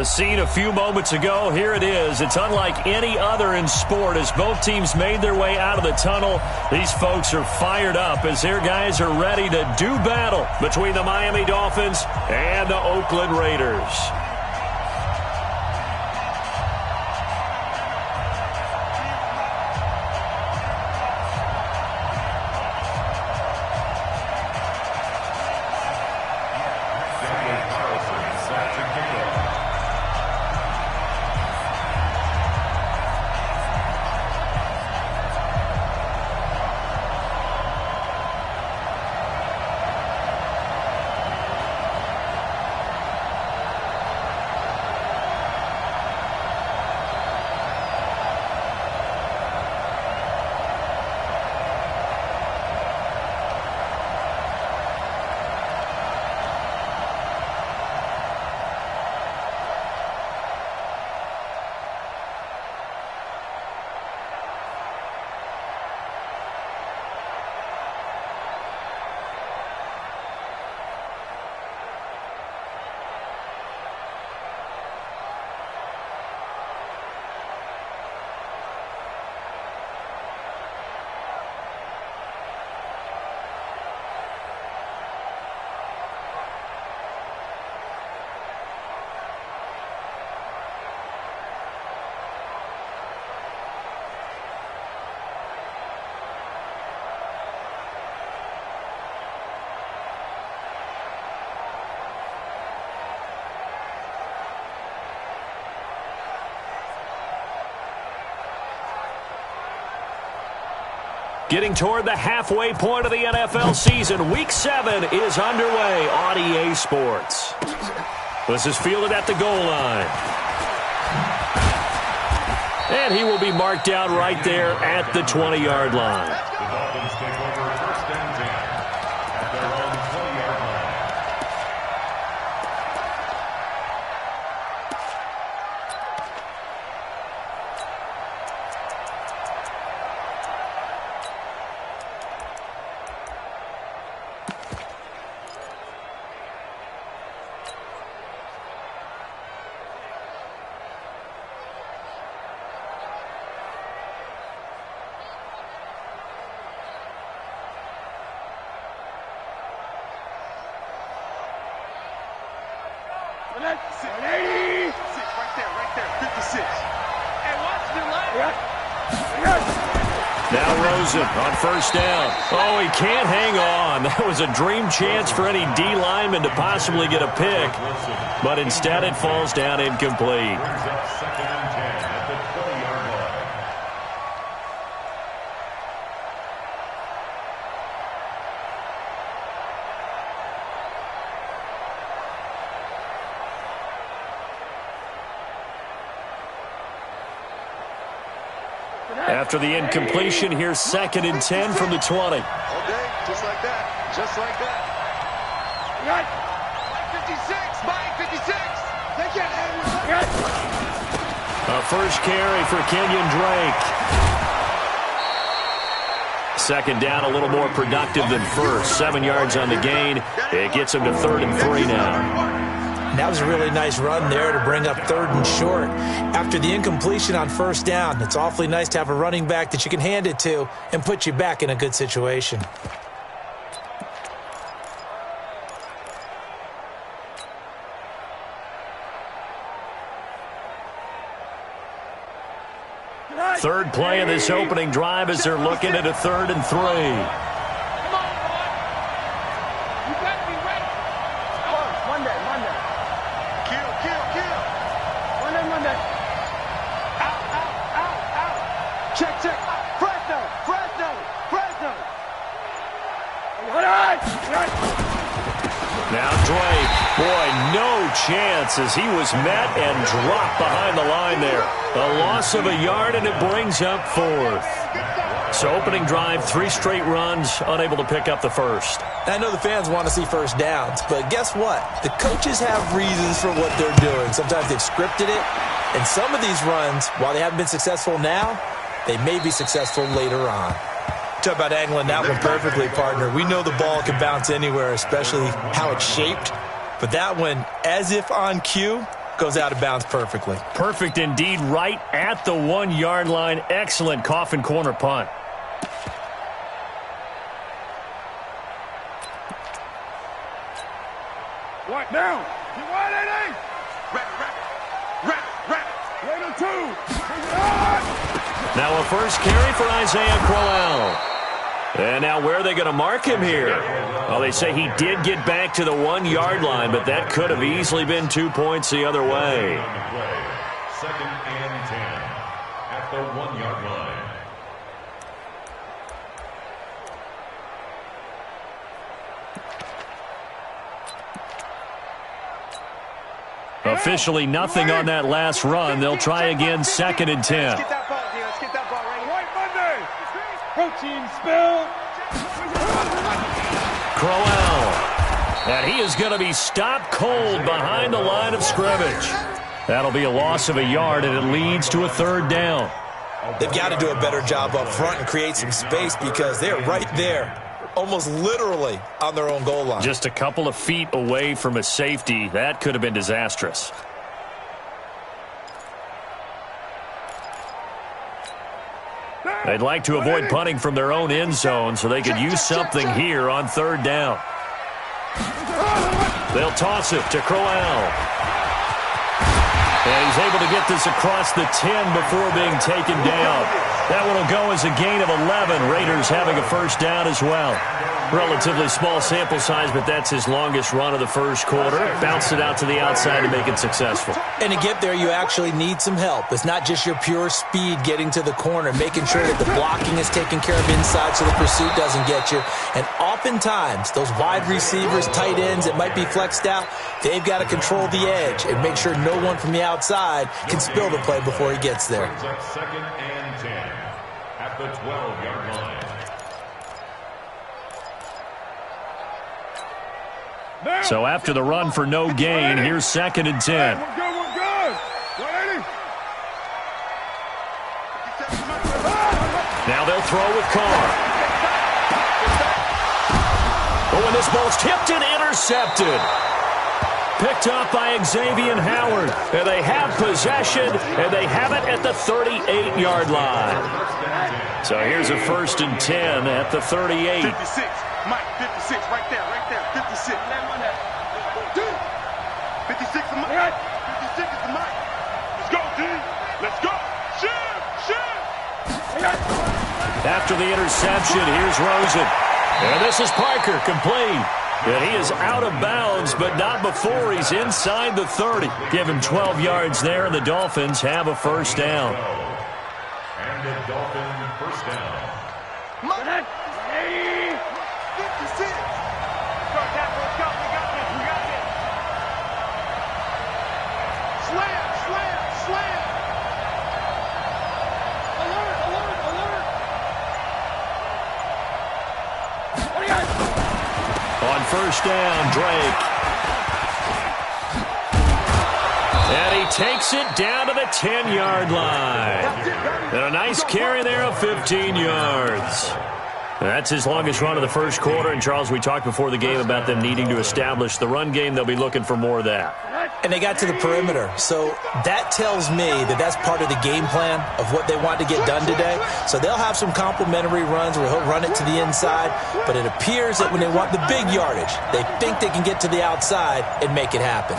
The scene a few moments ago, here it is. It's unlike any other in sport as both teams made their way out of the tunnel. These folks are fired up as their guys are ready to do battle between the Miami Dolphins and the Oakland Raiders. Getting toward the halfway point of the NFL season, Week 7 is underway on EA Sports. This is fielded at the goal line. And he will be marked down right there at the 20-yard line. The Dolphins take over 1st and 10 at their own 20-yard line. Now Rosen on 1st down. Oh, he can't hang on. That was a dream chance for any D lineman to possibly get a pick, but instead it falls down incomplete. Brings up 2nd and 10 at the 20-yard line. After the incompletion, here's 2nd and 10 from the 20. All day, just like that. Just like that. Right. 56, Mike, 56. Take it. A first carry for Kenyon Drake. 2nd down, a little more productive than first. 7 yards on the gain. It gets him to 3rd and 3 now. That was a really nice run there to bring up 3rd and short. After the incompletion on 1st down, it's awfully nice to have a running back that you can hand it to and put you back in a good situation. Third play of this opening drive as they're looking at a 3rd and 3. Now Drake, boy, no chance as he was met and dropped behind the line there. A loss of a yard, and it brings up 4th. So opening drive, 3 straight runs, unable to pick up the first. I know the fans want to see 1st downs, but guess what? The coaches have reasons for what they're doing. Sometimes they've scripted it, and some of these runs, while they haven't been successful now, they may be successful later on. Talk about angling that one perfectly, partner. We know the ball can bounce anywhere, especially how it's shaped. But that one, as if on cue, goes out of bounds perfectly. Perfect indeed, right at the 1-yard line. Excellent coffin corner punt. What now? You want it? Wrap. Wait on 2. Now a first carry for Isaiah Crowell. And now where are they going to mark him here? Well, they say he did get back to the 1-yard line, but that could have easily been 2 points the other way. 2nd and 10 at the 1-yard line. Officially nothing on that last run. They'll try again, 2nd and 10. Let's get that ball, D. Let's get that ball right. White Monday. Protein spill. Crowell. And he is going to be stopped cold behind the line of scrimmage. That'll be a loss of a yard, and it leads to a 3rd down. They've got to do a better job up front and create some space because they're right there, almost literally on their own goal line. Just a couple of feet away from a safety. That could have been disastrous. They'd like to avoid punting from their own end zone so they could use something here on 3rd down. They'll toss it to Crowell. And he's able to get this across the 10 before being taken down. That one will go as a gain of 11. Raiders having a 1st down as well. Relatively small sample size, but that's his longest run of the 1st quarter. Bounced it out to the outside to make it successful. And to get there, you actually need some help. It's not just your pure speed getting to the corner, making sure that the blocking is taken care of inside so the pursuit doesn't get you. And oftentimes, those wide receivers, tight ends that might be flexed out, they've got to control the edge and make sure no one from the outside can spill the play before he gets there. 2nd and 10 at the 12-yard line. So after the run for no gain, here's 2nd and 10. We're good. 180. Now they'll throw with Carr. Oh, and this ball's tipped and intercepted. Picked up by Xavier Howard. And they have possession, and they have it at the 38-yard line. So here's a 1st and 10 at the 38. 56. Mike, 56, right there, 56. 56 is Mike. 56 is the Mike. Let's go, D. Let's go. Shift. After the interception, here's Rosen. And this is Parker, complete. And he is out of bounds, but not before he's inside the 30. Give him 12 yards there, and the Dolphins have a 1st down. And the Dolphin 1st down. Mike. 56. Let's go. We got this. Slam. Alert. On 1st down, Drake. And he takes it down to the 10-yard line. And a nice carry there of 15 yards. That's his longest run of the 1st quarter. And, Charles, we talked before the game about them needing to establish the run game. They'll be looking for more of that. And they got to the perimeter. So that tells me that that's part of the game plan of what they want to get done today. So they'll have some complementary runs where he'll run it to the inside. But it appears that when they want the big yardage, they think they can get to the outside and make it happen.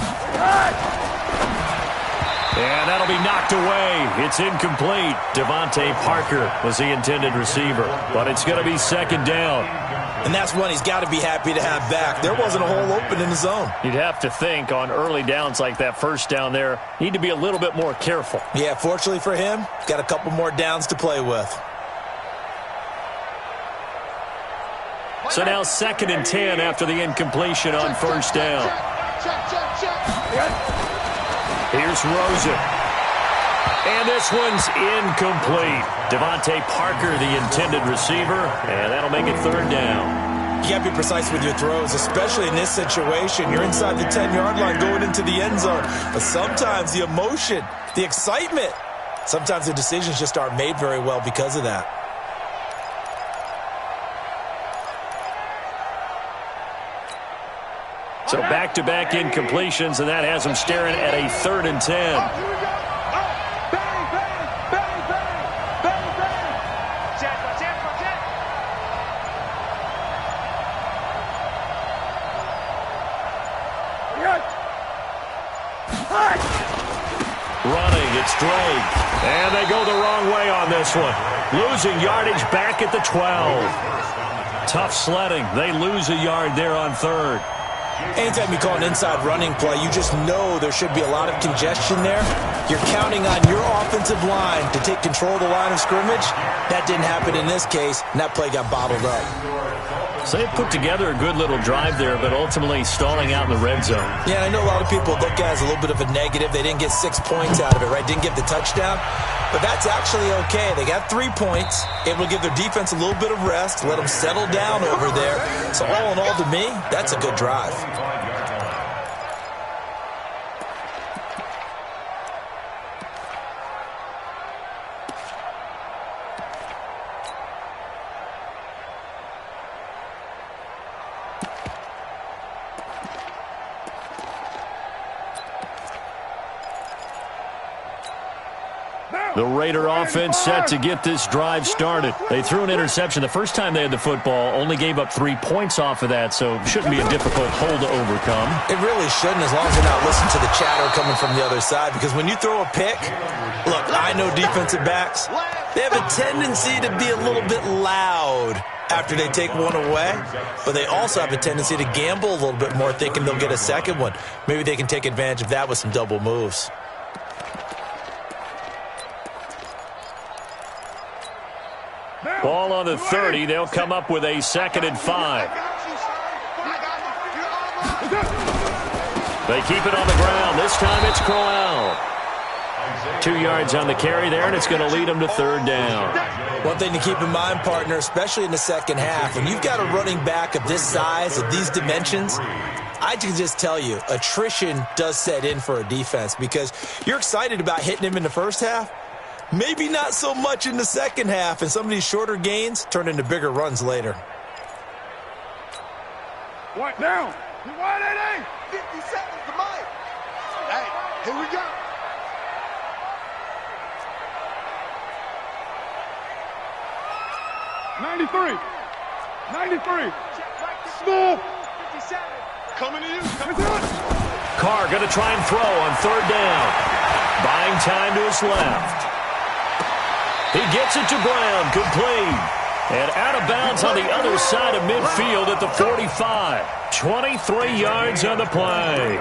And that'll be knocked away. It's incomplete. Devontae Parker was the intended receiver. But it's going to be 2nd down. And that's one he's got to be happy to have back. There wasn't a hole open in the zone. You'd have to think on early downs like that 1st down there, need to be a little bit more careful. Yeah, fortunately for him, got a couple more downs to play with. So now 2nd and 10 after the incompletion on 1st down. Here's Rosen. And this one's incomplete. Devontae Parker, the intended receiver, and that'll make it 3rd down. You got to be precise with your throws, especially in this situation. You're inside the 10-yard line going into the end zone. But sometimes the emotion, the excitement, sometimes the decisions just aren't made very well because of that. So back-to-back incompletions, and that has them staring at a 3rd and 10. Running, it's Drake. And they go the wrong way on this one. Losing yardage back at the 12. Tough sledding. They lose a yard there on 3rd. Anytime you call an inside running play, you just know there should be a lot of congestion there. You're counting on your offensive line to take control of the line of scrimmage. That didn't happen in this case, and that play got bottled up. So they put together a good little drive there, but ultimately stalling out in the red zone. Yeah, I know a lot of people look at it as a little bit of a negative. They didn't get 6 points out of it, right? Didn't get the touchdown. But that's actually okay. They got 3 points, able to give their defense a little bit of rest, let them settle down over there. So all in all, to me, that's a good drive. The Raider offense set to get this drive started. They threw an interception the first time they had the football, only gave up 3 points off of that, so shouldn't be a difficult hole to overcome. It really shouldn't, as long as they're not listening to the chatter coming from the other side, because when you throw a pick, look, I know defensive backs, they have a tendency to be a little bit loud after they take one away, but they also have a tendency to gamble a little bit more, thinking they'll get a second one. Maybe they can take advantage of that with some double moves. Ball on the 30. They'll come up with a 2nd and 5. They keep it on the ground. This time it's Corral. 2 yards on the carry there, and it's going to lead them to 3rd down. One thing to keep in mind, partner, especially in the second half, when you've got a running back of this size, of these dimensions, I can just tell you, attrition does set in for a defense because you're excited about hitting him in the first half. Maybe not so much in the second half, and some of these shorter gains turn into bigger runs later. What down? 180. 50 seconds to Mike. Hey, here we go. '93. Small. 57. Coming to you. Carr going to try and throw on 3rd down. Buying time to his left. He gets it to Brown, complete. And out of bounds on the other side of midfield at the 45. 23 yards on the play.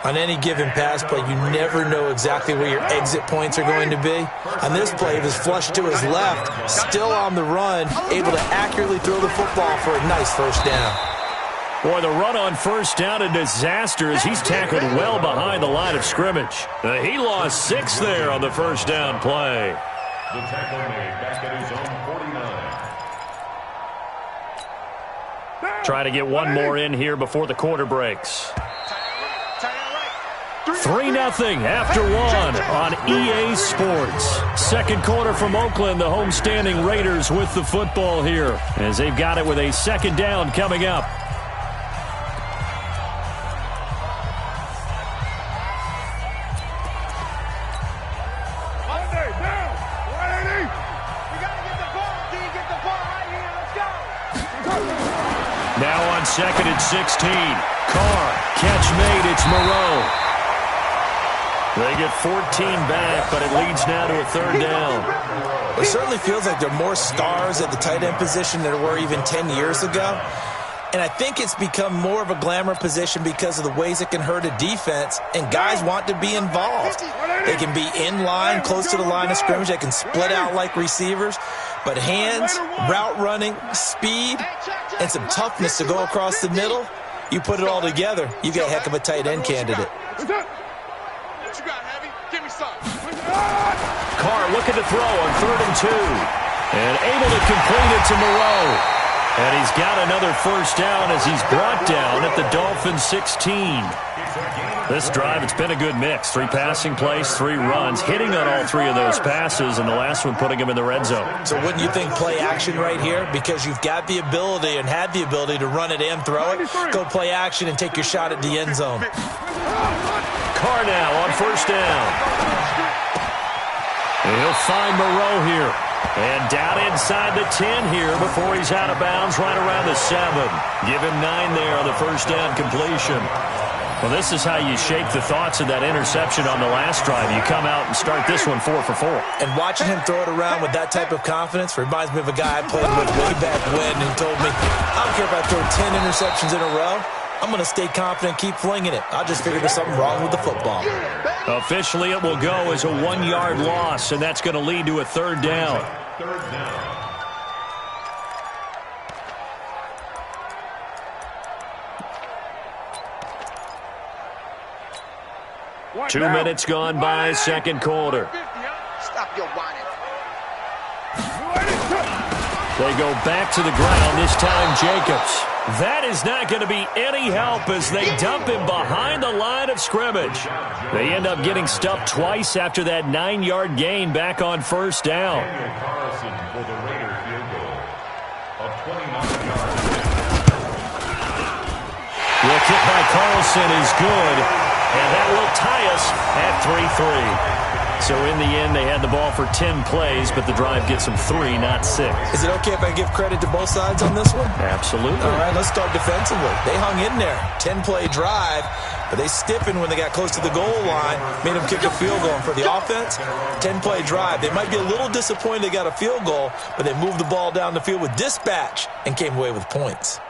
On any given pass play, you never know exactly where your exit points are going to be. On this play, it was flushed to his left, still on the run, able to accurately throw the football for a nice 1st down. Boy, the run on 1st down, a disaster as he's tackled well behind the line of scrimmage. He lost 6 there on the 1st down play. The tackle made back at his own 49. Try to get one more in here before the quarter breaks. 3-0 after 1 on EA Sports. 2nd quarter from Oakland, the homestanding Raiders with the football here as they've got it with a 2nd down coming up. Now on 2nd and 16. Carr, catch made, it's Moreau. They get 14 back, but it leads now to a 3rd down. It certainly feels like there are more stars at the tight end position than there were even 10 years ago. And I think it's become more of a glamour position because of the ways it can hurt a defense, and guys want to be involved. They can be in line, close to the line of scrimmage. They can split out like receivers. But hands, route running, speed, and some toughness to go across the middle, you put it all together, you got a heck of a tight end candidate. Carr looking to throw on 3rd and 2. And able to complete it to Moreau. And he's got another first down as he's brought down at the Dolphins' 16. This drive, it's been a good mix. 3 passing plays, 3 runs, hitting on all 3 of those passes, and the last one putting him in the red zone. So wouldn't you think play action right here? Because you've got the ability and had the ability to run it and throw it. Go play action and take your shot at the end zone. Carr now on first down. And he'll find Moreau here. And down inside the 10 here before he's out of bounds right around the 7. Give him 9 there on the first down completion. Well, this is how you shake the thoughts of that interception on the last drive. You come out and start this one 4 for 4. And watching him throw it around with that type of confidence reminds me of a guy I played with way back when who told me, I don't care if I throw 10 interceptions in a row. I'm going to stay confident, keep flinging it. I just figured there's something wrong with the football. Officially, it will go as a 1-yard loss, and that's going to lead to a 3rd down. 3rd down. 2 minutes gone by, 2nd quarter. Stop your whining. They go back to the ground, this time Jacobs. That is not going to be any help as they dump him behind the line of scrimmage. They end up getting stuffed twice after that 9-yard gain back on first down. Carlson for the Raider field goal of 29 yards. The kick by Carlson is good, and that will tie us at 3-3. So in the end, they had the ball for 10 plays, but the drive gets them 3, not 6. Is it okay if I give credit to both sides on this one? Absolutely. All right, let's start defensively. They hung in there. 10-play drive, but they stiffened when they got close to the goal line, made them kick a field goal. And for the offense, 10-play drive. They might be a little disappointed they got a field goal, but they moved the ball down the field with dispatch and came away with points.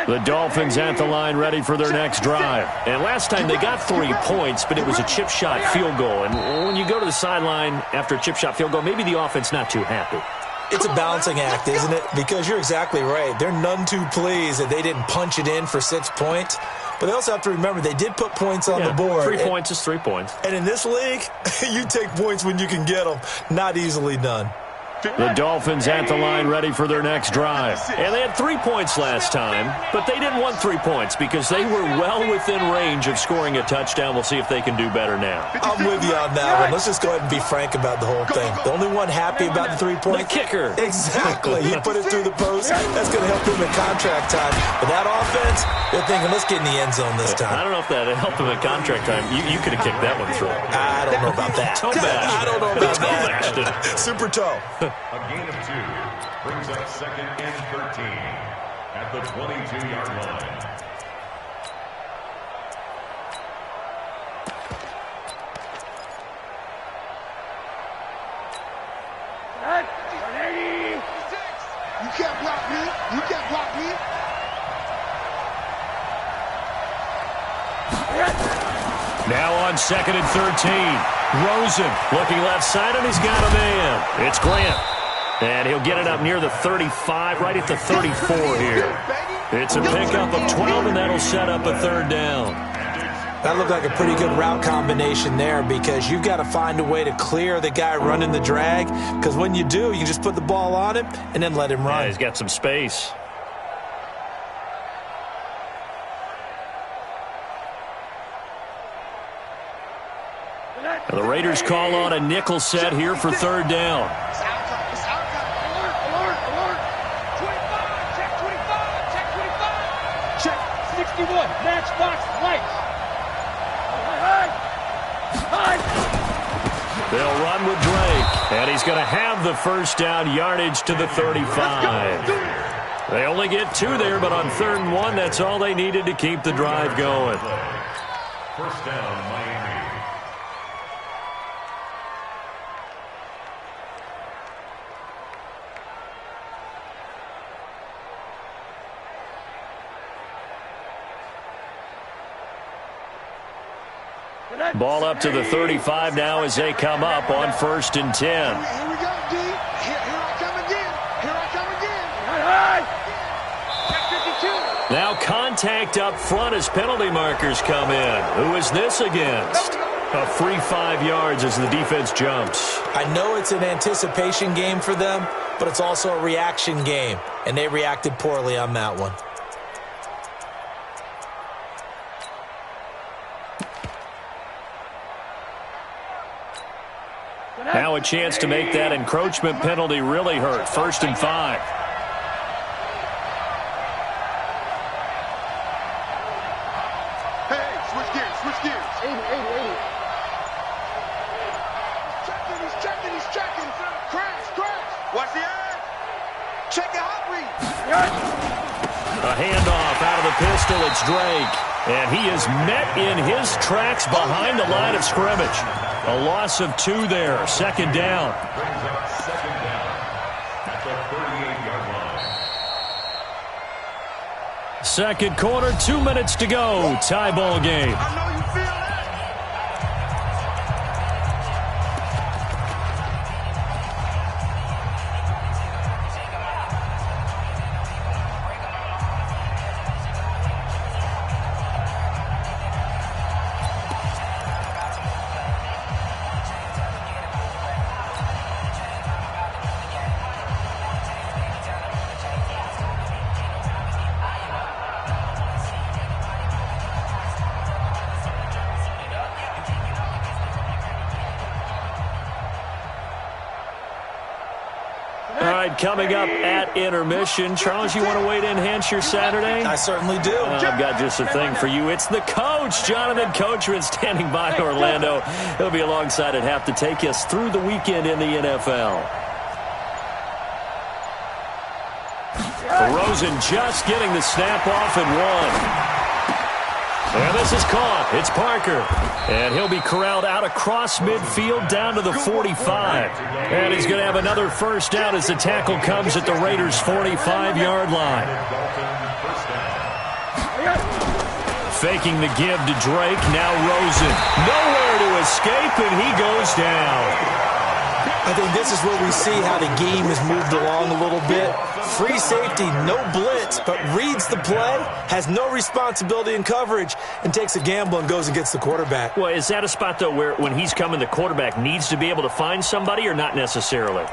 The Dolphins at the line ready for their next drive. And last time they got 3 points, but it was a chip shot field goal. And when you go to the sideline after a chip shot field goal, maybe the offense not too happy. It's a balancing act, isn't it? Because you're exactly right. They're none too pleased that they didn't punch it in for 6 points. But they also have to remember they did put points on the board. 3 points is 3 points. And in this league, you take points when you can get them. Not easily done. The Dolphins at the line ready for their next drive. And they had 3 points last time, but they didn't want 3 points because they were well within range of scoring a touchdown. We'll see if they can do better now. I'm with you on that one. Let's just go ahead and be frank about the whole thing. The only one happy about the 3 points? The kicker. Exactly. He put it through the post. That's going to help him in contract time. But that offense, they're thinking, let's get in the end zone this time. I don't know if that helped him in contract time. You could have kicked that one through. I don't know about that. I don't know about that. Super toe. A gain of 2 brings up 2nd and 13 at the 22-yard line. You can't block me. You can't block me. Now on 2nd and 13. Rosen looking left side, and he's got a man. It's Grant. And he'll get it up near the 35, right at the 34 here. It's a pickup of 12, and that'll set up a 3rd down. That looked like a pretty good route combination there because you've got to find a way to clear the guy running the drag. Because when you do, you just put the ball on him and then let him run. Yeah, he's got some space. And the Raiders call on a nickel set here for 3rd down. Check 61, matchbox lights. They'll run with Drake, and he's going to have the first down, yardage to the 35. They only get 2 there, but on 3rd and 1, that's all they needed to keep the drive going. First down, Miami. Ball up to the 35 now as they come up on 1st and 10. Here we go, D. Here I come again. Here I come again. Now contact up front as penalty markers come in. Who is this against? A free 5 yards as the defense jumps. I know it's an anticipation game for them, but it's also a reaction game, and they reacted poorly on that one. Now a chance to make that encroachment penalty really hurt. 1st and 5. Hey, switch gears, switch gears. 80. He's checking. Crash. Watch the eye. Check your hot read. A handoff out of the pistol. It's Drake. And he is met in his tracks behind the line of scrimmage. A loss of 2 there. 2nd down. Brings up 2nd down at the 38-yard line. Second quarter, 2 minutes to go. Tie ball game. I know you feel that. Coming up at intermission. Charles, you want to wait to enhance your Saturday? I certainly do. I've got just a thing for you. It's the coach, Jonathan Coachman, standing by Orlando. He'll be alongside at half to take us through the weekend in the NFL. Rosen just getting the snap off and 1. And this is caught. It's Parker. And he'll be corralled out across midfield down to the 45. And he's going to have another first down as the tackle comes at the Raiders' 45-yard line. Faking the give to Drake. Now Rosen. Nowhere to escape, and he goes down. I think this is where we see how the game has moved along a little bit. Free safety, no blitz, but reads the play, has no responsibility in coverage, and takes a gamble and goes and gets the quarterback. Well, is that a spot, though, where when he's coming, the quarterback needs to be able to find somebody or not necessarily?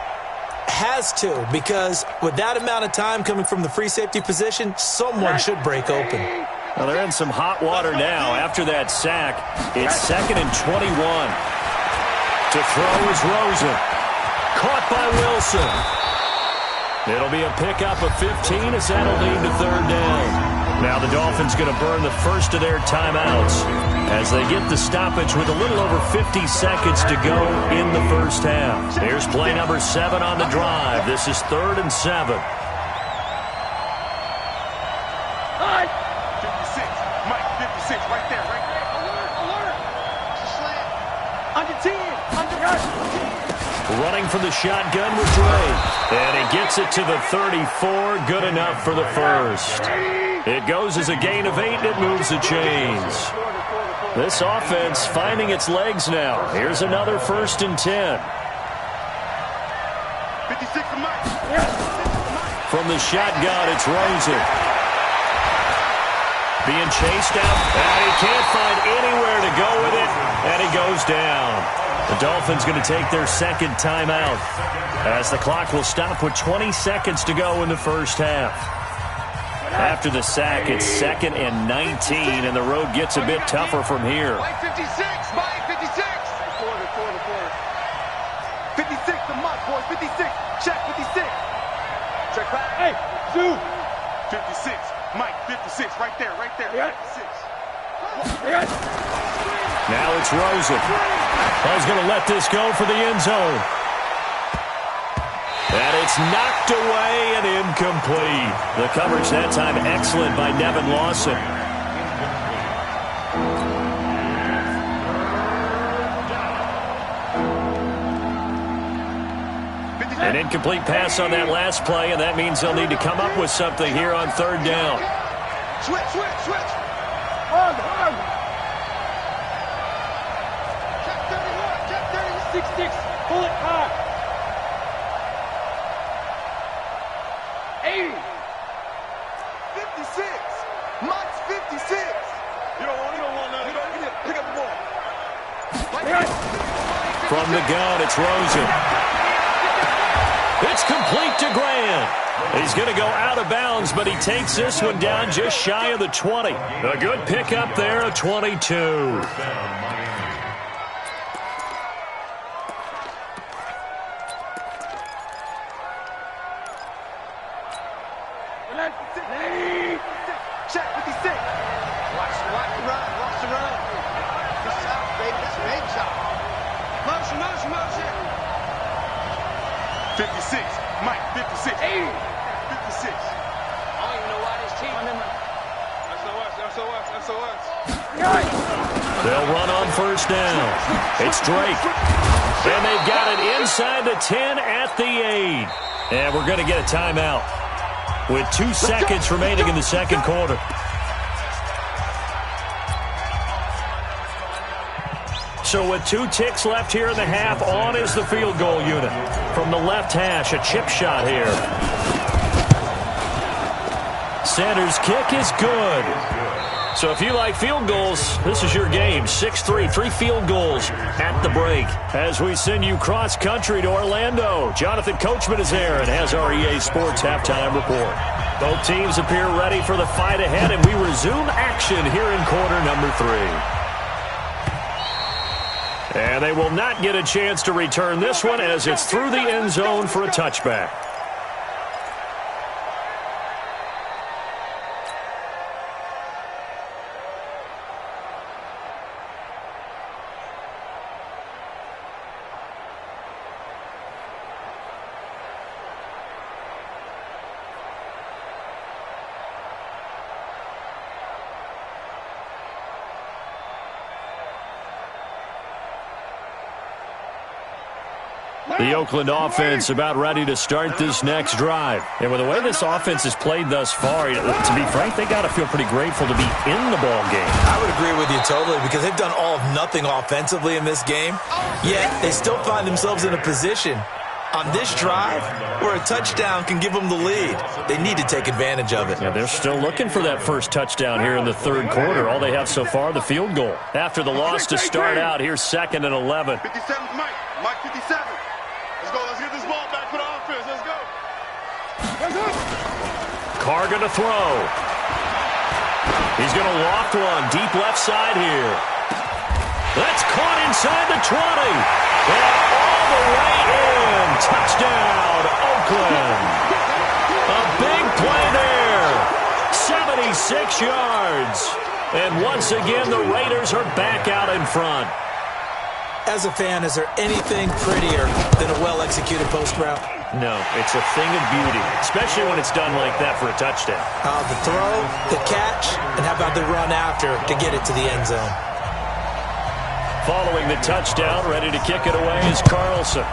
Has to, because with that amount of time coming from the free safety position, someone should break open. Well, they're in some hot water now. After that sack, it's 2nd and 21. To throw is Rosen. Caught by Wilson. It'll be a pickup of 15 as that'll lead to 3rd down. Now the Dolphins going to burn the first of their timeouts as they get the stoppage with a little over 50 seconds to go in the first half. Here's play number 7 on the drive. This is 3rd and 7. 56. Mike, 56. Right there. Alert. Under 10. Running from the shotgun with Drake. And he gets it to the 34. Good enough for the first. It goes as a gain of 8, and it moves the chains. This offense finding its legs now. Here's another 1st and 10. 56 to Mike. From the shotgun, it's Rosen. Being chased out, and he can't find anywhere to go with it, and he goes down. The Dolphins going to take their 2nd timeout as the clock will stop with 20 seconds to go in the first half. After the sack, it's 2nd and 19, and the road gets a bit tougher from here. Mike 56. 56 to Mike, boys. 56. Check 56. Check back. Hey, 2. 56. Mike 56. Right there. 56. Now it's Rosen. He's going to let this go for the end zone. And it's knocked away and incomplete. The coverage that time excellent by Nevin Lawson. An incomplete pass on that last play, and that means they'll need to come up with something here on 3rd down. Switch. Hard. Check 31. 6-6. Pull it hard. 80. 56. Mike's 56. You don't want none. Pick up the ball. From the gun, it's Rosen. It's complete to Grant. He's going to go out of bounds, but he takes this one down just shy of the 20. A good pickup there, a 22. Check 56. Watch the run. Watch the run. This is out, baby. That's a baby shot. Motion. 56. Mike, 56. 56. I don't even know why this team. SOS. They'll run on first down. It's Drake. And they've got it inside the 10 at the 8. And we're going to get a timeout with 2 seconds remaining in the second quarter. So with 2 ticks left here in the half, on is the field goal unit. From the left hash, a chip shot here. Sanders' kick is good. So if you like field goals, this is your game. 6-3, 3 field goals at the break. As we send you cross-country to Orlando, Jonathan Coachman is there and has our EA Sports halftime report. Both teams appear ready for the fight ahead, and we resume action here in quarter number 3. And they will not get a chance to return this one as it's through the end zone for a touchback. The Oakland offense about ready to start this next drive. And with the way this offense has played thus far, to be frank, they got to feel pretty grateful to be in the ball game. I would agree with you totally because they've done all of nothing offensively in this game, yet they still find themselves in a position on this drive where a touchdown can give them the lead. They need to take advantage of it. Yeah, they're still looking for that first touchdown here in the third quarter. All they have so far, the field goal. After the loss to start out, here's 2nd and 11. 57's Mike. Mike 57. Let's get this ball back for the offense. Let's go. Carr going to throw. He's going to loft one deep left side here. That's caught inside the 20. And all the way in. Touchdown, Oakland. A big play there. 76 yards. And once again, the Raiders are back out in front. As a fan, is there anything prettier than a well-executed post route? No, it's a thing of beauty, especially when it's done like that for a touchdown. The throw, the catch, and how about the run after to get it to the end zone? Following the touchdown, ready to kick it away is Carlson.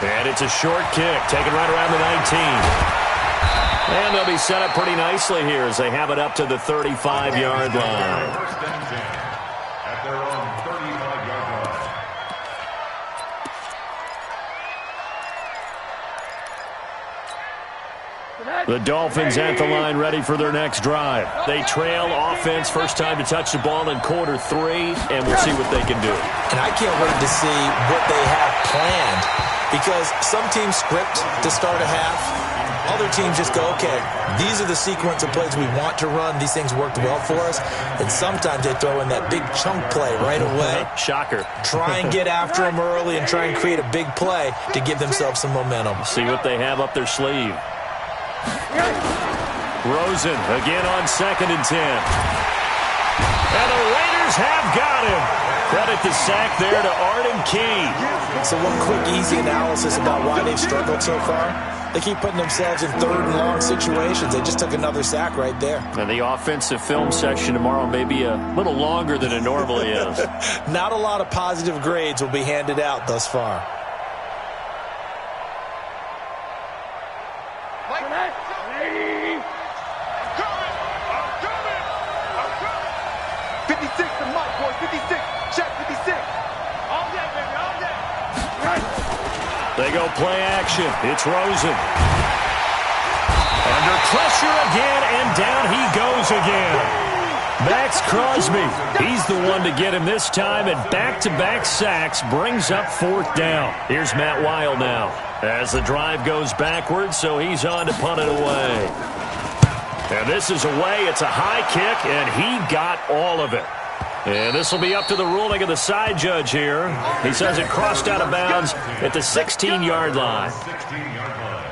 And it's a short kick, taken right around the 19. And they'll be set up pretty nicely here as they have it up to the 35-yard line. Their own 35-yard line. The Dolphins at the line ready for their next drive. They trail offense, first time to touch the ball in quarter 3, and we'll see what they can do. And I can't wait to see what they have planned because some teams script to start a half. Other teams just go, okay, these are the sequence of plays we want to run. These things worked well for us. And sometimes they throw in that big chunk play right away. Shocker. Try and get after them early and try and create a big play to give themselves some momentum. See what they have up their sleeve. Rosen again on 2nd and 10. And the Raiders have got him. Credit the sack there to Arden Key. So one quick, easy analysis about why they've struggled so far. They keep putting themselves in 3rd and long situations. They just took another sack right there. And the offensive film section tomorrow may be a little longer than it normally is. Not a lot of positive grades will be handed out thus far. They go play action. It's Rosen. Under pressure again, and down he goes again. Max Crosby, he's the one to get him this time, and back-to-back sacks brings up 4th down. Here's Matt Weil now as the drive goes backwards, so he's on to punt it away. And this is away. It's a high kick, and he got all of it. And this will be up to the ruling of the side judge here. He says it crossed out of bounds at the 16-yard line. 16-yard line.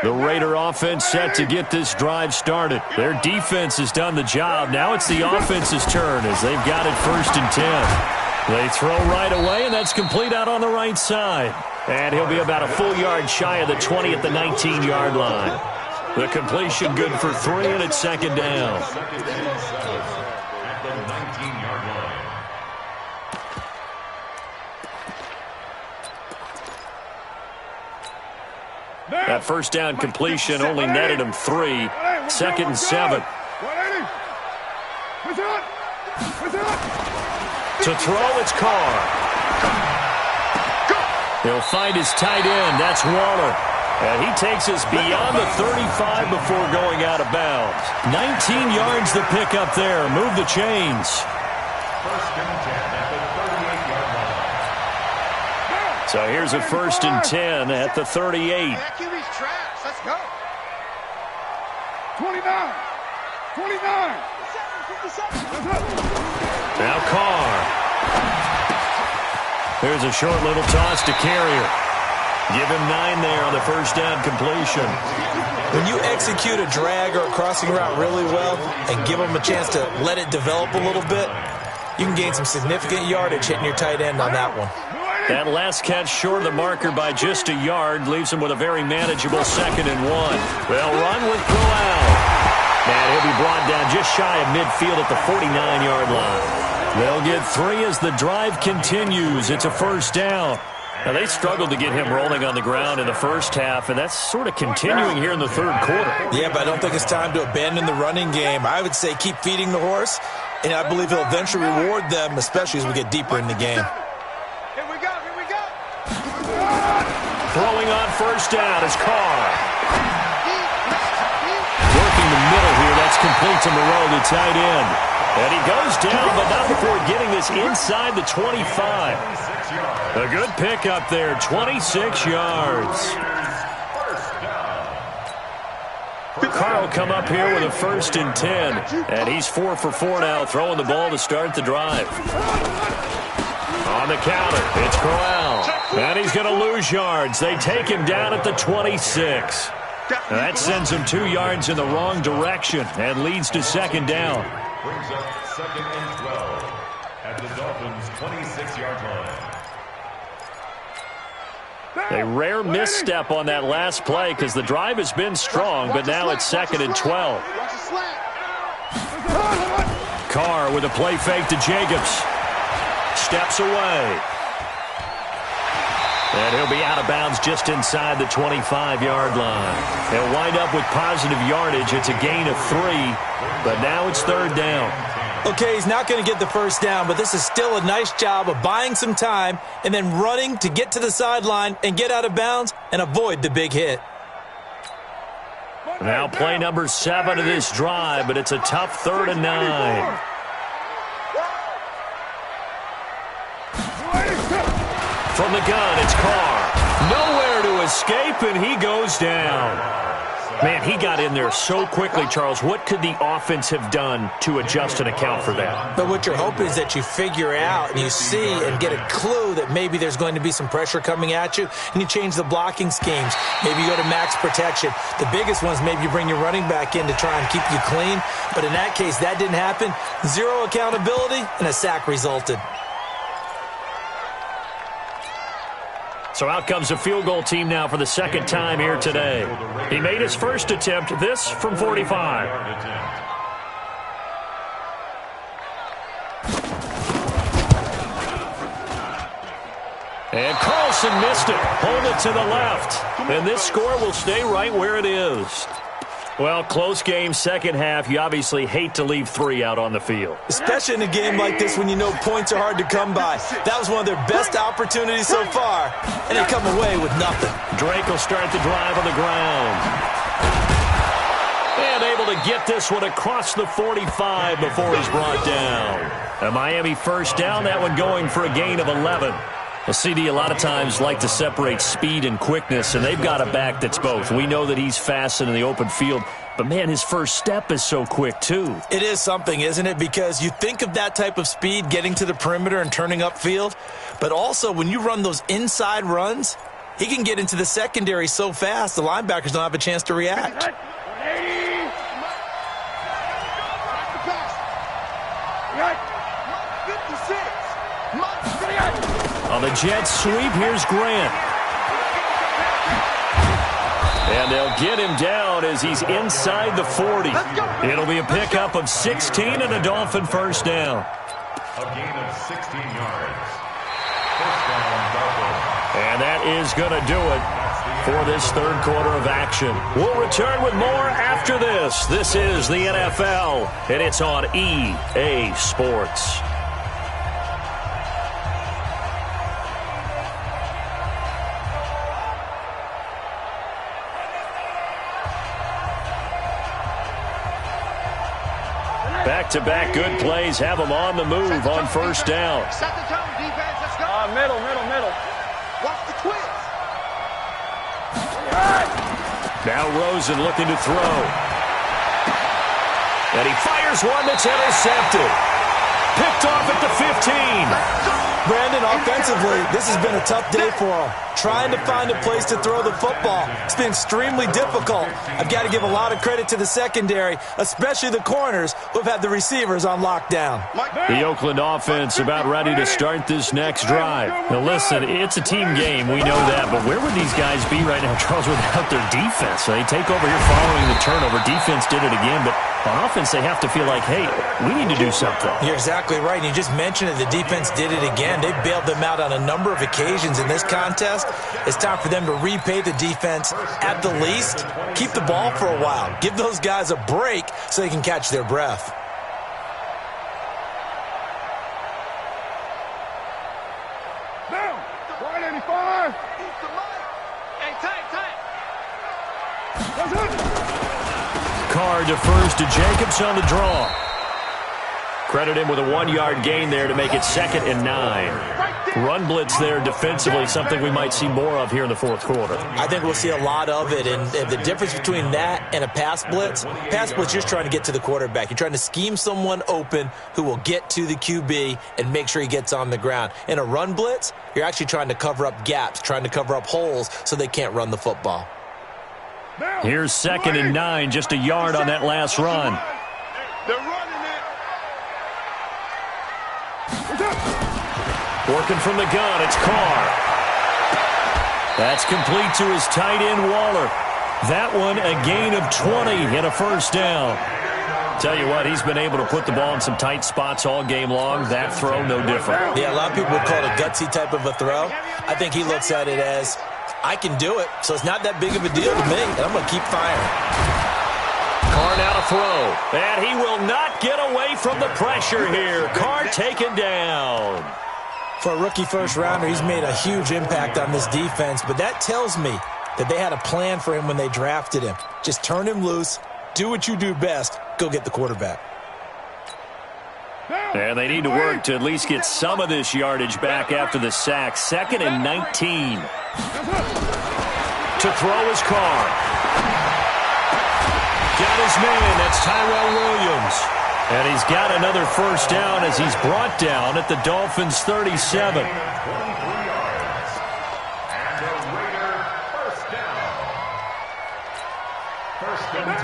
The Raider offense set to get this drive started. Their defense has done the job. Now it's the offense's turn as they've got it 1st and 10. They throw right away, and that's complete out on the right side. And he'll be about a full yard shy of the 20 at the 19-yard line. The completion good for 3, and it's 2nd down. At the 19-yard line. That 1st down completion only netted him 3. 2nd and 7. To throw, it's Carr. He'll find his tight end. That's Waller. And he takes us beyond the 35 before going out of bounds. 19 yards the pick up there. Move the chains. 1st and 10 at the 38-yard line. So here's a 1st and 10 at the 38. QB's trash. Let's go. 29. 29. Now Carr. There's a short little toss to Carrier. Give him 9 there on the 1st down completion. When you execute a drag or a crossing route really well and give them a chance to let it develop a little bit, you can gain some significant yardage hitting your tight end on that one. That last catch short of the marker by just a yard leaves him with a very manageable 2nd and 1. They'll run with Crowell. And he'll be brought down just shy of midfield at the 49-yard line. They'll get 3 as the drive continues. It's a 1st down. Now, they struggled to get him rolling on the ground in the 1st half, and that's sort of continuing here in the 3rd quarter. Yeah, but I don't think it's time to abandon the running game. I would say keep feeding the horse, and I believe he'll eventually reward them, especially as we get deeper in the game. Here we go. Here we go. Throwing on 1st down is Carr. Working the middle here. That's complete to Moreau, the tight end. And he goes down, but not before getting this inside the 25. A good pick up there, 26 yards. Carr will come up here with a 1st and 10. And he's 4 for 4 now, throwing the ball to start the drive. On the counter, it's Crowell. And he's going to lose yards. They take him down at the 26. Now that sends him 2 yards in the wrong direction and leads to 2nd down. Brings up 2nd and 12 at the Dolphins' 26-yard line. A rare misstep on that last play because the drive has been strong, but now it's 2nd and 12. Carr with a play fake to Jacobs. Steps away. And he'll be out of bounds just inside the 25-yard line. He'll wind up with positive yardage. It's a gain of 3, but now it's 3rd down. Okay, he's not going to get the 1st down, but this is still a nice job of buying some time and then running to get to the sideline and get out of bounds and avoid the big hit. Now play number 7 of this drive, but it's a tough 3rd and 9. From the gun, it's Carr. Nowhere to escape, and he goes down. Man, he got in there so quickly, Charles. What could the offense have done to adjust and account for that? But what you're hoping is that you figure out and you see and get a clue that maybe there's going to be some pressure coming at you, and you change the blocking schemes. Maybe you go to max protection. The biggest ones, maybe you bring your running back in to try and keep you clean. But in that case, that didn't happen. 0 accountability, and a sack resulted. So out comes a field goal team now for the 2nd time here today. He made his first attempt, this from 45. And Carlson missed it. Hold it to the left. And this score will stay right where it is. Well, close game, second half. You obviously hate to leave 3 out on the field. Especially in a game like this when you know points are hard to come by. That was one of their best opportunities so far, and they come away with nothing. Drake will start the drive on the ground. And able to get this one across the 45 before he's brought down. A Miami first down, that one going for a gain of 11. Well, CD a lot of times like to separate speed and quickness, and they've got a back that's both. We know that he's fast in the open field, but, man, his first step is so quick, too. It is something, isn't it? Because you think of that type of speed getting to the perimeter and turning upfield, but also when you run those inside runs, he can get into the secondary so fast the linebackers don't have a chance to react. On the Jets sweep, here's Grant. And they'll get him down as he's inside the 40. It'll be a pickup of 16 and a Dolphin first down. A gain of 16 yards. First down, Dolphins. And that is going to do it for this third quarter of action. We'll return with more after this. This is the NFL, and it's on EA Sports. Back-to-back good plays have them on the move on first down. Set the tone, defense. Let's go. Middle. Watch the twist. Now Rosen looking to throw. And he fires one that's intercepted. Picked off at the 15. Brandon, offensively, this has been a tough day for him. Trying to find a place to throw the football. It's been extremely difficult. I've got to give a lot of credit to the secondary, especially the corners who have had the receivers on lockdown. The Oakland offense about ready to start this next drive. Now listen, it's a team game, we know that, but where would these guys be right now, Charles, without their defense? They take over here following the turnover. Defense did it again, but on offense they have to feel like, hey, we need to do something. You're exactly right. And you just mentioned it. The defense did it again. They bailed them out on a number of occasions in this contest. It's time for them to repay the defense at the least. Keep the ball for a while. Give those guys a break so they can catch their breath. Down. 185. Hey, tight. Carr defers to Jacobs on the draw. Credit him with a 1-yard gain there to make it 2nd and 9. Run blitz there defensively, something we might see more of here in the fourth quarter. I think we'll see a lot of it, and the difference between that and a pass blitz, you're just trying to get to the quarterback. You're trying to scheme someone open who will get to the QB and make sure he gets on the ground. In a run blitz, you're actually trying to cover up gaps, trying to cover up holes so they can't run the football. Here's 2nd and 9, just a yard on that last run. They're running it. Working from the gun, it's Carr. That's complete to his tight end, Waller. That one, a gain of 20 and a first down. Tell you what, he's been able to put the ball in some tight spots all game long. That throw, no different. Yeah, a lot of people would call it a gutsy type of a throw. I think he looks at it as, I can do it, so it's not that big of a deal to me, and I'm going to keep firing. Carr now to throw, and he will not get away from the pressure here. Carr taken down. For a rookie first-rounder, he's made a huge impact on this defense, but that tells me that they had a plan for him when they drafted him. Just turn him loose, do what you do best, go get the quarterback. And they need to work to at least get some of this yardage back after the sack. 2nd and 19. To throw is Carr. Got his man, that's Tyrell Williams. And he's got another first down as he's brought down at the Dolphins' 37.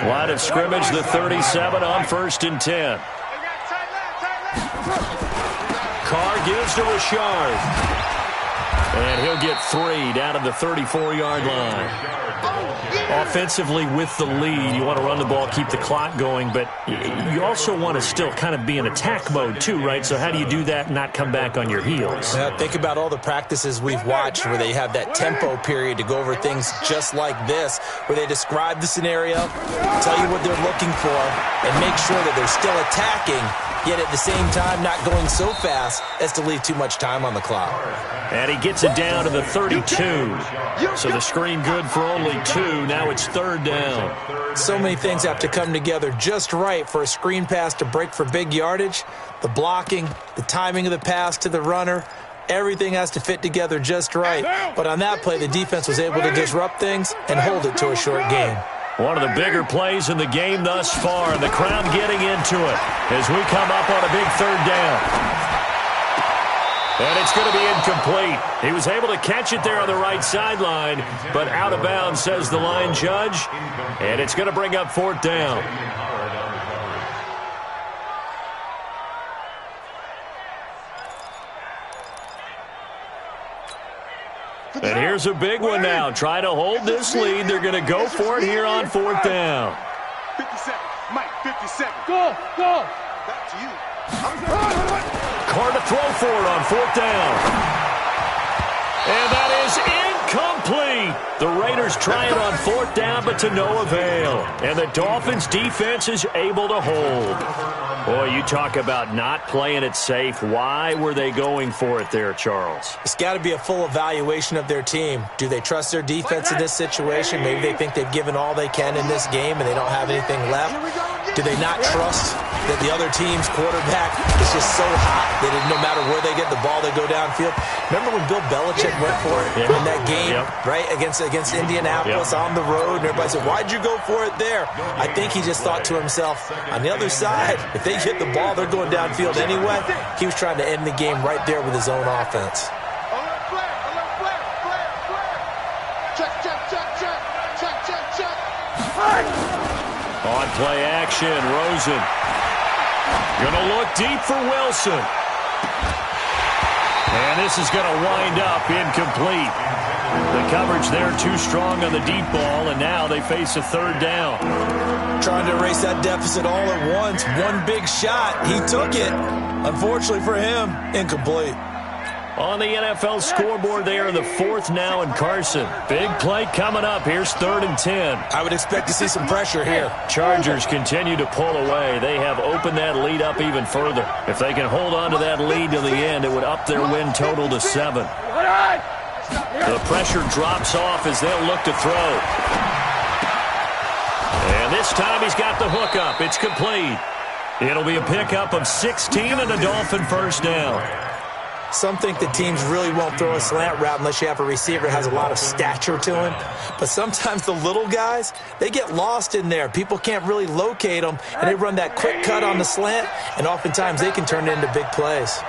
Line of scrimmage, the 37 on 1st and 10. Carr gives to Rashard. And he'll get 3 down to the 34-yard line. Offensively with the lead, you want to run the ball, keep the clock going, but you also want to still kind of be in attack mode too, right? So how do you do that and not come back on your heels? Think about all the practices we've watched where they have that tempo period to go over things just like this, where they describe the scenario, tell you what they're looking for, and make sure that they're still attacking, yet at the same time not going so fast as to leave too much time on the clock. And he gets it down to the 32. So the screen good for only 2. Now it's 3rd down. So many things have to come together just right for a screen pass to break for big yardage. The blocking, the timing of the pass to the runner, everything has to fit together just right. But on that play, the defense was able to disrupt things and hold it to a short gain. One of the bigger plays in the game thus far, and the crowd getting into it as we come up on a big 3rd down. And it's going to be incomplete. He was able to catch it there on the right sideline, but out of bounds, says the line judge. And it's going to bring up 4th down. And here's a big one now. Trying to hold this lead. They're going to go for it here on 4th down. 50 seconds. Mike, 50 seconds. Go. Back to you. Carr to throw for it on 4th down. And that is incomplete. The Raiders try it on 4th down, but to no avail. And the Dolphins defense is able to hold. Boy, you talk about not playing it safe. Why were they going for it there, Charles? It's got to be a full evaluation of their team. Do they trust their defense in this situation? Maybe they think they've given all they can in this game and they don't have anything left. Do they not trust that the other team's quarterback is just so hot that no matter where they get the ball, they go downfield? Remember when Bill Belichick went for it in that game, right, against Indianapolis on the road? And everybody said, why'd you go for it there? I think he just thought to himself, on the other side, if they hit the ball, they're going downfield anyway. He was trying to end the game right there with his own offense. On play action, Rosen. Going to look deep for Wilson. And this is going to wind up incomplete. The coverage there too strong on the deep ball, and now they face a 3rd down. Trying to erase that deficit all at once. One big shot. He took it. Unfortunately for him, incomplete. On the NFL scoreboard, they are the 4th now in Carson. Big play coming up. Here's 3rd and 10. I would expect to see some pressure here. Chargers continue to pull away. They have opened that lead up even further. If they can hold on to that lead to the end, it would up their win total to 7. The pressure drops off as they'll look to throw. And this time he's got the hook up. It's complete. It'll be a pickup of 16 and a Dolphin 1st down. Some think that teams really won't throw a slant route unless you have a receiver that has a lot of stature to him. But sometimes the little guys, they get lost in there. People can't really locate them, and they run that quick cut on the slant, and oftentimes they can turn it into big plays.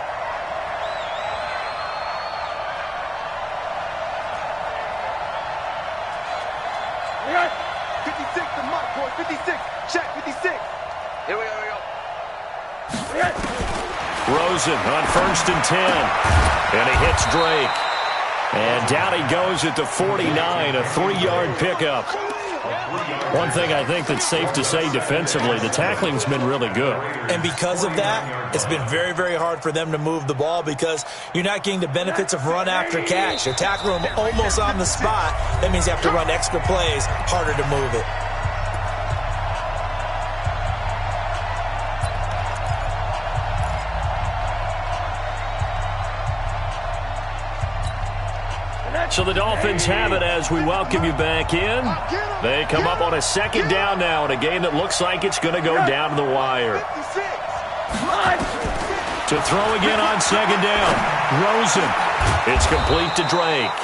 Rosen on 1st and 10. And he hits Drake. And down he goes at the 49, a 3-yard pickup. One thing I think that's safe to say defensively, the tackling's been really good. And because of that, it's been very, very hard for them to move the ball because you're not getting the benefits of run after catch. They're tackling them almost on the spot. That means you have to run extra plays, harder to move it. So the Dolphins have it as we welcome you back in. They come up on a 2nd down now in a game that looks like it's going to go down to the wire. To throw again on 2nd down. Rosen. It's complete to Drake.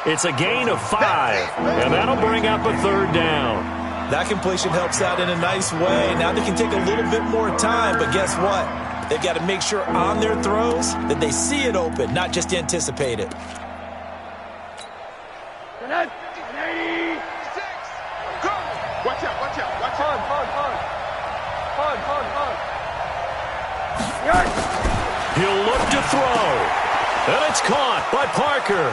It's a gain of 5, and that'll bring up a 3rd down. That completion helps out in a nice way. Now they can take a little bit more time, but guess what? They've got to make sure on their throws that they see it open, not just anticipate it. Watch out. He'll look to throw. And it's caught by Parker.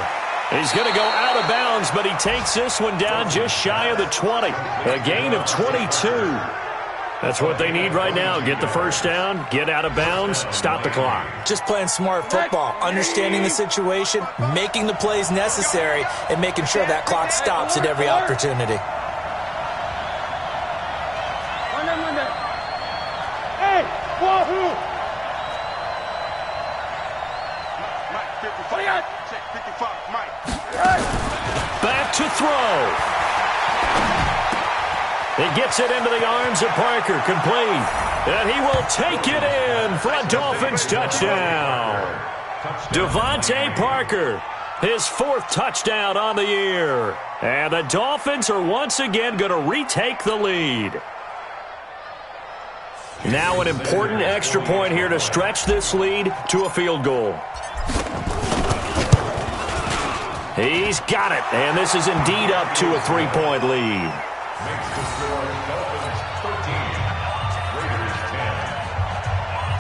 He's going to go out of bounds, but he takes this one down just shy of the 20. A gain of 22. That's what they need right now. Get the first down, get out of bounds, stop the clock. Just playing smart football, understanding the situation, making the plays necessary, and making sure that clock stops at every opportunity. Hey, wahoo! Mike, 55. Check 55, Mike. Back to throw. He gets it into the arms of Parker, complete. And he will take it in for a Dolphins touchdown. Devontae Parker, his fourth touchdown on the year. And the Dolphins are once again going to retake the lead. Now an important extra point here to stretch this lead to a field goal. He's got it, and this is indeed up to a 3-point lead. Makes the score Dolphins 13, Raiders 10.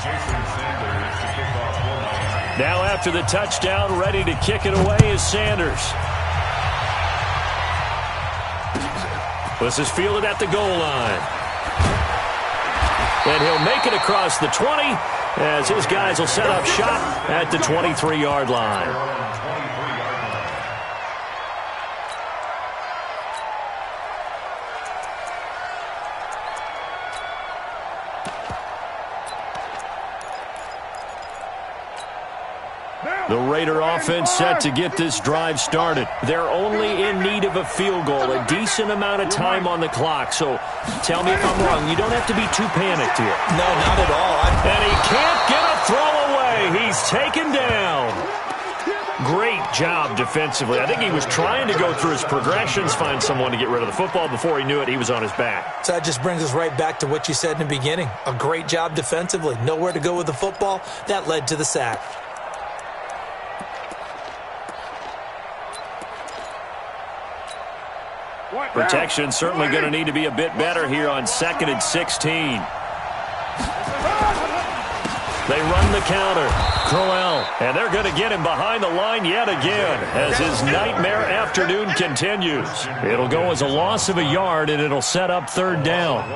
Jason Sanders to kick off for Miami. Now after the touchdown, ready to kick it away is Sanders. This is fielded at the goal line. And he'll make it across the 20 as his guys will set up shop at the 23-yard line. The Raider offense set to get this drive started. They're only in need of a field goal, a decent amount of time on the clock. So tell me if I'm wrong. You don't have to be too panicked here. No, not at all. And he can't get a throw away. He's taken down. Great job defensively. I think he was trying to go through his progressions, find someone to get rid of the football. Before he knew it, he was on his back. So that just brings us right back to what you said in the beginning. A great job defensively. Nowhere to go with the football. That led to the sack. Protection certainly going to need to be a bit better here on 2nd and 16. They run the counter. Crowell, and they're going to get him behind the line yet again as his nightmare afternoon continues. It'll go as a loss of a yard, and it'll set up 3rd down.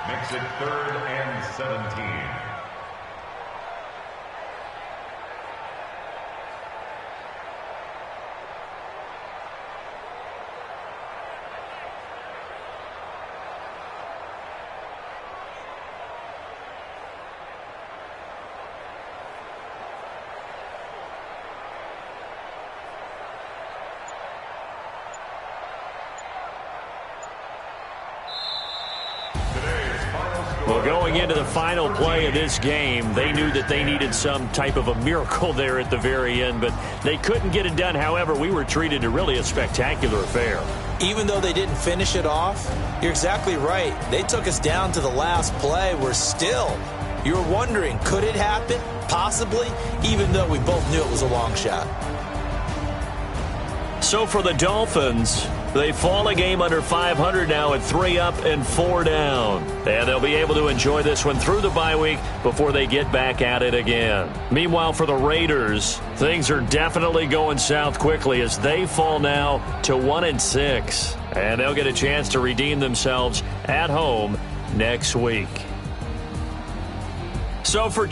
Makes it 3rd and 17. Well, going into the final play of this game, they knew that they needed some type of a miracle there at the very end, but they couldn't get it done. However, we were treated to really a spectacular affair. Even though they didn't finish it off, you're exactly right. They took us down to the last play. We're still, you were wondering, could it happen? Possibly, even though we both knew it was a long shot. So for the Dolphins, they fall a game under 500 now at 3 up and 4 down. And they'll be able to enjoy this one through the bye week before they get back at it again. Meanwhile, for the Raiders, things are definitely going south quickly as they fall now to 1-6. And they'll get a chance to redeem themselves at home next week. So for